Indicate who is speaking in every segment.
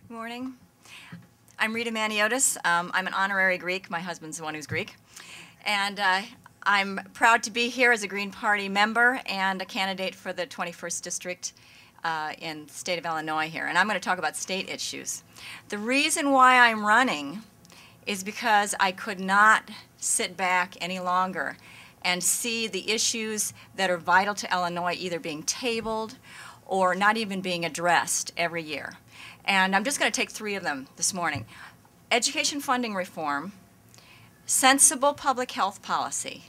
Speaker 1: Good morning. I'm Rita Maniotis. I'm an honorary Greek. My husband's the one who's Greek. And I'm proud to be here as a Green Party member and a candidate for the 21st District in the state of Illinois here. And I'm going to talk about state issues. The reason why I'm running is because I could not sit back any longer and see the issues that are vital to Illinois either being tabled or not even being addressed every year. And I'm just going to take three of them this morning. Education funding reform, sensible public health policy,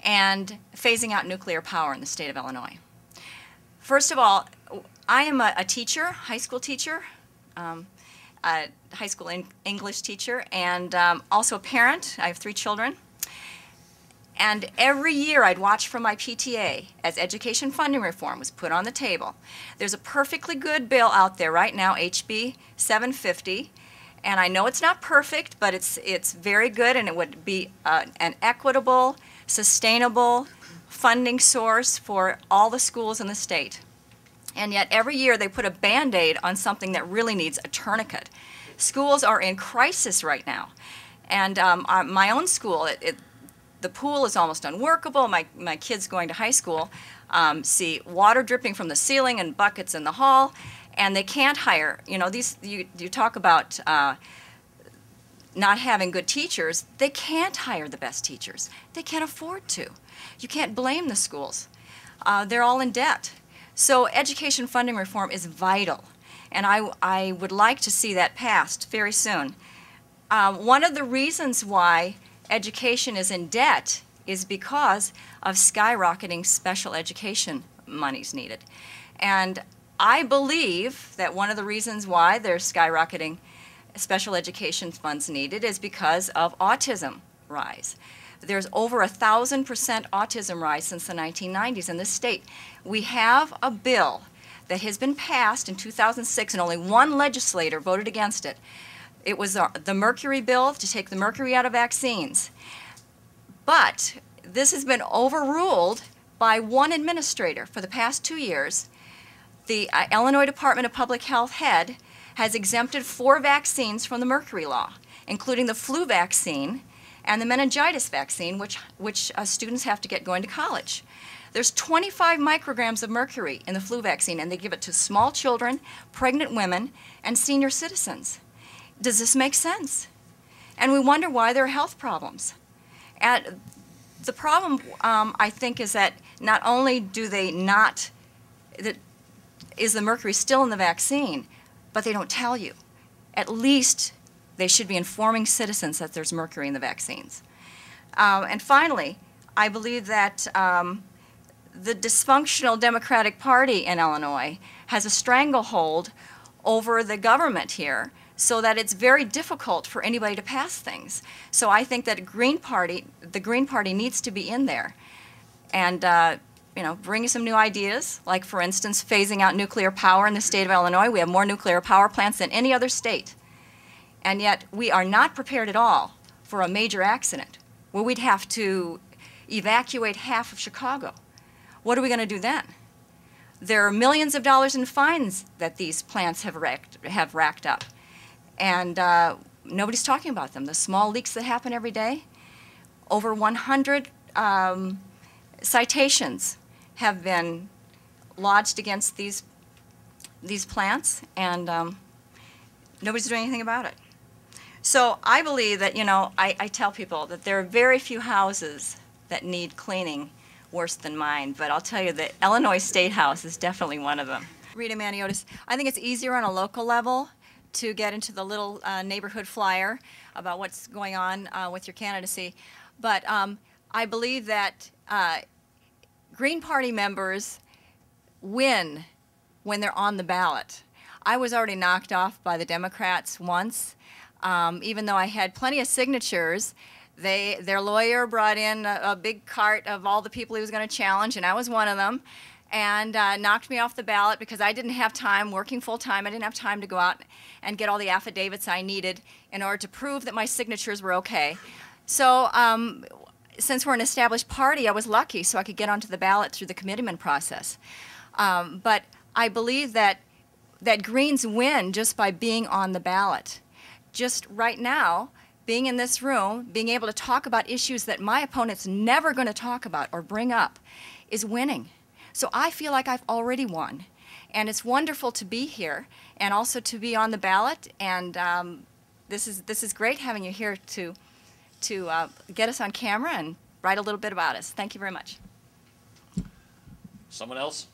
Speaker 1: and phasing out nuclear power in the state of Illinois. First of all, I am a teacher, high school teacher, a high school English teacher, and also a parent. I have 3 children. And every year I'd watch from my PTA as education funding reform was put on the table. There's a perfectly good bill out there right now, HB 750, and I know it's not perfect, but it's very good, and it would be an equitable, sustainable funding source for all the schools in the state. And yet every year they put a Band-Aid on something that really needs a tourniquet. Schools are in crisis right now. And my own school, the pool is almost unworkable. My kids going to high school see water dripping from the ceiling and buckets in the hall, and they can't hire. You know, you talk about not having good teachers. They can't hire the best teachers. They can't afford to. You can't blame the schools. They're all in debt. So education funding reform is vital, and I would like to see that passed very soon. One of the reasons why education is in debt is because of skyrocketing special education monies needed. And I believe that one of the reasons why there's skyrocketing special education funds needed is because of autism rise. There's over 1,000% autism rise since the 1990s in this state. We have a bill that has been passed in 2006, and only one legislator voted against it. It was the mercury bill to take the mercury out of vaccines. But this has been overruled by one administrator for the past 2 years. The Illinois Department of Public Health head has exempted 4 vaccines from the mercury law, including the flu vaccine and the meningitis vaccine, which students have to get going to college. There's 25 micrograms of mercury in the flu vaccine, and they give it to small children, pregnant women, and senior citizens. Does this make sense? And we wonder why there are health problems. And the problem, I think, is that not only do they not, is the mercury still in the vaccine, but they don't tell you. At least they should be informing citizens that there's mercury in the vaccines. And finally, I believe that the dysfunctional Democratic Party in Illinois has a stranglehold over the government here, so that it's very difficult for anybody to pass things. So I think that the Green Party needs to be in there and you know, bring some new ideas, like for instance phasing out nuclear power in the state of Illinois. We have more nuclear power plants than any other state, and yet we are not prepared at all for a major accident where we'd have to evacuate half of Chicago. What are we going to do then? There are millions of dollars in fines that these plants have racked up. And nobody's talking about them. The small leaks that happen every day, over 100 citations have been lodged against these plants, and nobody's doing anything about it. So I believe that, you know, I tell people that there are very few houses that need cleaning worse than mine, but I'll tell you that Illinois State House is definitely one of them. Rita Maniotis, I think it's easier on a local level to get into the little neighborhood flyer about what's going on with your candidacy. But I believe that Green Party members win when they're on the ballot. I was already knocked off by the Democrats once. Even though I had plenty of signatures, their lawyer brought in a big cart of all the people he was going to challenge, and I was one of them, and knocked me off the ballot because I didn't have time, working full-time, I didn't have time to go out and get all the affidavits I needed in order to prove that my signatures were okay. So since we're an established party, I was lucky so I could get onto the ballot through the commitment process. But I believe that that Greens win just by being on the ballot. Just right now, being in this room, being able to talk about issues that my opponent's never going to talk about or bring up is winning. So I feel like I've already won. And it's wonderful to be here and also to be on the ballot. And this is great having you here to get us on camera and write a little bit about us. Thank you very much.
Speaker 2: Someone else?